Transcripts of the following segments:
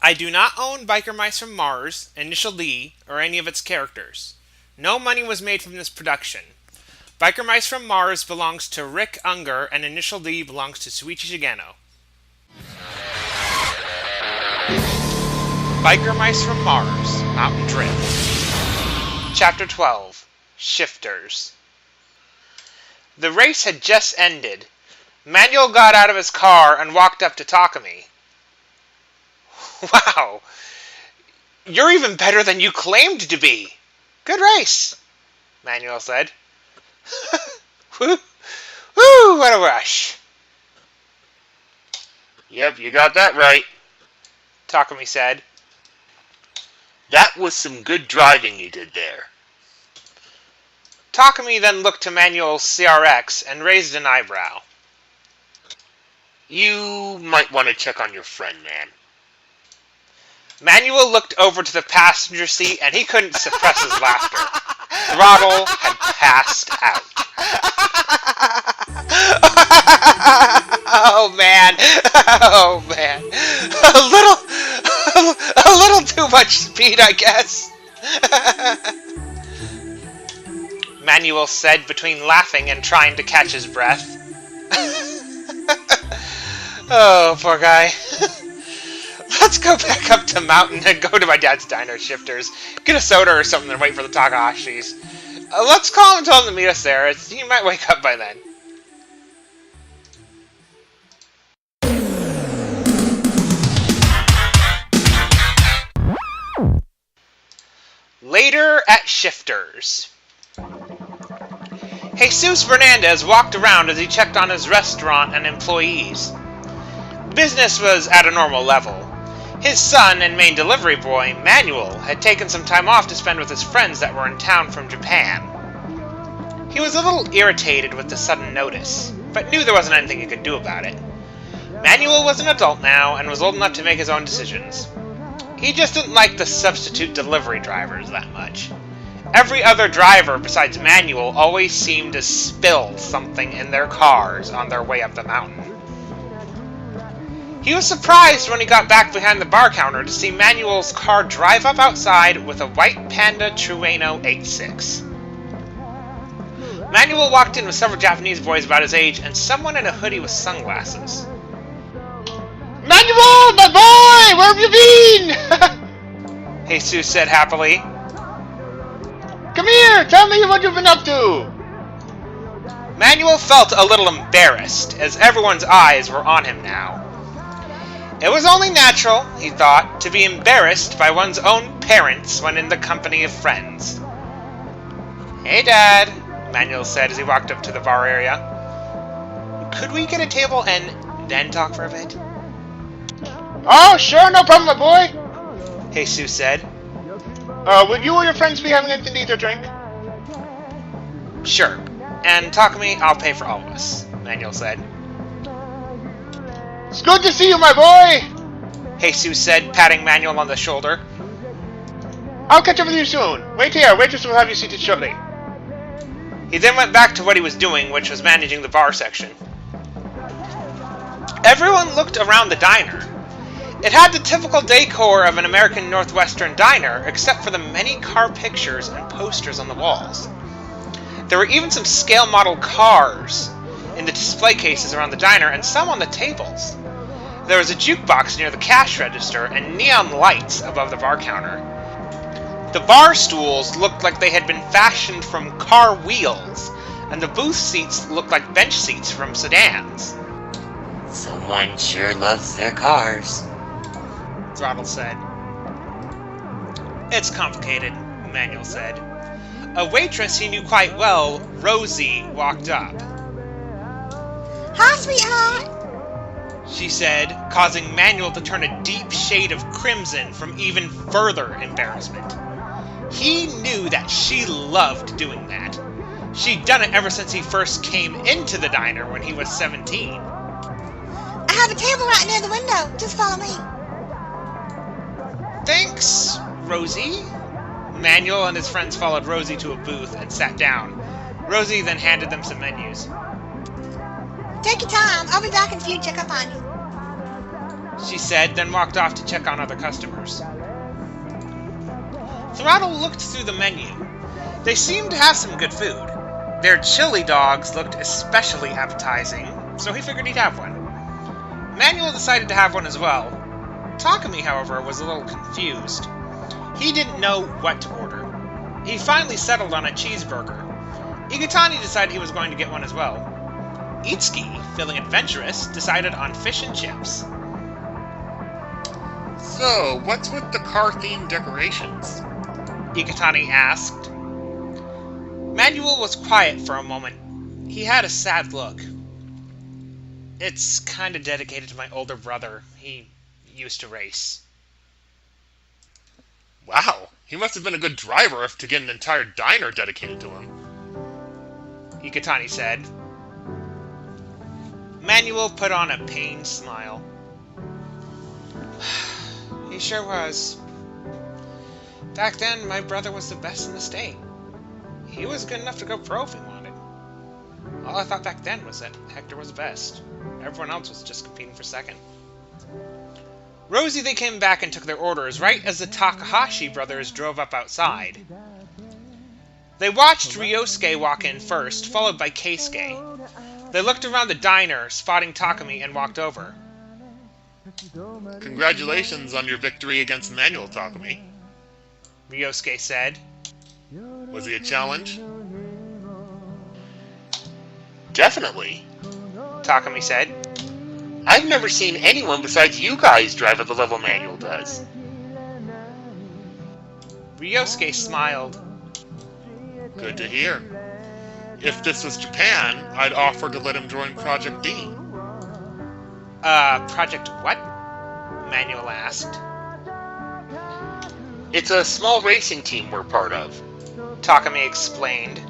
I do not own Biker Mice from Mars, Initial D, or any of its characters. No money was made from this production. Biker Mice from Mars belongs to Rick Unger, and Initial D belongs to Suichi Shigeno. Biker Mice from Mars, Mountain Drift. Chapter 12, Shifters. The race had just ended. Manuel got out of his car and walked up to Takumi. Wow, you're even better than you claimed to be. Good race, Manuel said. Woo, what a rush. Yep, you got that right, Takumi said. That was some good driving you did there. Takumi then looked to Manuel's CR-X and raised an eyebrow. You might want to check on your friend, man. Manuel looked over to the passenger seat and he couldn't suppress his laughter. Throttle had passed out. Oh man. A little too much speed, I guess. Manuel said between laughing and trying to catch his breath. Oh, poor guy. Let's go back up to mountain and go to my dad's diner, Shifters. Get a soda or something and wait for the Takahashis. Let's call him and tell him to meet us there. He might wake up by then. Later at Shifters. Jesus Vernandez walked around as he checked on his restaurant and employees. Business was at a normal level. His son and main delivery boy, Manuel, had taken some time off to spend with his friends that were in town from Japan. He was a little irritated with the sudden notice, but knew there wasn't anything he could do about it. Manuel was an adult now and was old enough to make his own decisions. He just didn't like the substitute delivery drivers that much. Every other driver besides Manuel always seemed to spill something in their cars on their way up the mountain. He was surprised when he got back behind the bar counter to see Manuel's car drive up outside with a white Panda Trueno 86. Manuel walked in with several Japanese boys about his age and someone in a hoodie with sunglasses. Manuel, my boy! Where have you been? Jesus said happily. Come here! Tell me what you've been up to! Manuel felt a little embarrassed, as everyone's eyes were on him now. It was only natural, he thought, to be embarrassed by one's own parents when in the company of friends. Hey, Dad, Manuel said as he walked up to the bar area. Could we get a table and then talk for a bit? Oh, sure, no problem, my boy, Jesus said. Would you or your friends be having anything to eat or drink? Sure. And Takumi, I'll pay for all of us, Manuel said. It's good to see you, my boy! Jesus said, patting Manuel on the shoulder. I'll catch up with you soon. Wait here, waitress will have you seated shortly. He then went back to what he was doing, which was managing the bar section. Everyone looked around the diner. It had the typical decor of an American Northwestern diner, except for the many car pictures and posters on the walls. There were even some scale model cars in the display cases around the diner and some on the tables. There was a jukebox near the cash register and neon lights above the bar counter. The bar stools looked like they had been fashioned from car wheels, and the booth seats looked like bench seats from sedans. Someone sure loves their cars, Throttle said. It's complicated, Manuel said. A waitress he knew quite well, Rosie, walked up. Hi, sweetheart, She said, causing Manuel to turn a deep shade of crimson from even further embarrassment. He knew that she loved doing that. She'd done it ever since he first came into the diner when he was 17. I have a table right near the window. Just follow me. Thanks, Rosie. Manuel and his friends followed Rosie to a booth and sat down. Rosie then handed them some menus. Take your time. I'll be back in a few to check up on you. she said, then walked off to check on other customers. Throttle looked through the menu. They seemed to have some good food. Their chili dogs looked especially appetizing, so he figured he'd have one. Manuel decided to have one as well. Takumi, however, was a little confused. He didn't know what to order. He finally settled on a cheeseburger. Igatani decided he was going to get one as well. Itsuki, feeling adventurous, decided on fish and chips. So, what's with the car-themed decorations? Igatani asked. Manuel was quiet for a moment. He had a sad look. It's kind of dedicated to my older brother. He used to race. Wow, he must have been a good driver if to get an entire diner dedicated to him. Igatani said. Manuel put on a pained smile. He sure was. Back then, my brother was the best in the state. He was good enough to go pro if he wanted. All I thought back then was that Hector was best. Everyone else was just competing for second. Rosie, they came back and took their orders right as the Takahashi brothers drove up outside. They watched Ryosuke walk in first, followed by Keisuke. They looked around the diner, spotting Takumi, and walked over. Congratulations on your victory against Manuel, Takumi. Ryosuke said. Was he a challenge? Definitely. Takumi said. I've never seen anyone besides you guys drive at the level Manuel does. Ryosuke smiled. Good to hear. If this was Japan, I'd offer to let him join Project D. Project what? Manuel asked. It's a small racing team we're part of. Takumi explained.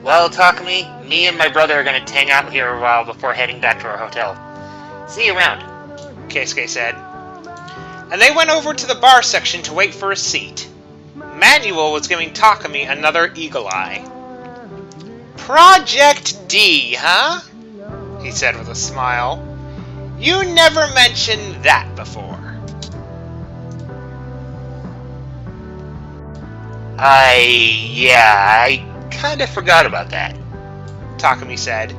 Well, Takumi, me and my brother are gonna hang out here a while before heading back to our hotel. See you around. Keisuke said. And they went over to the bar section to wait for a seat. Manuel was giving Takumi another eagle eye. Project D, huh? He said with a smile. You never mentioned that before. I kinda forgot about that. Takumi said.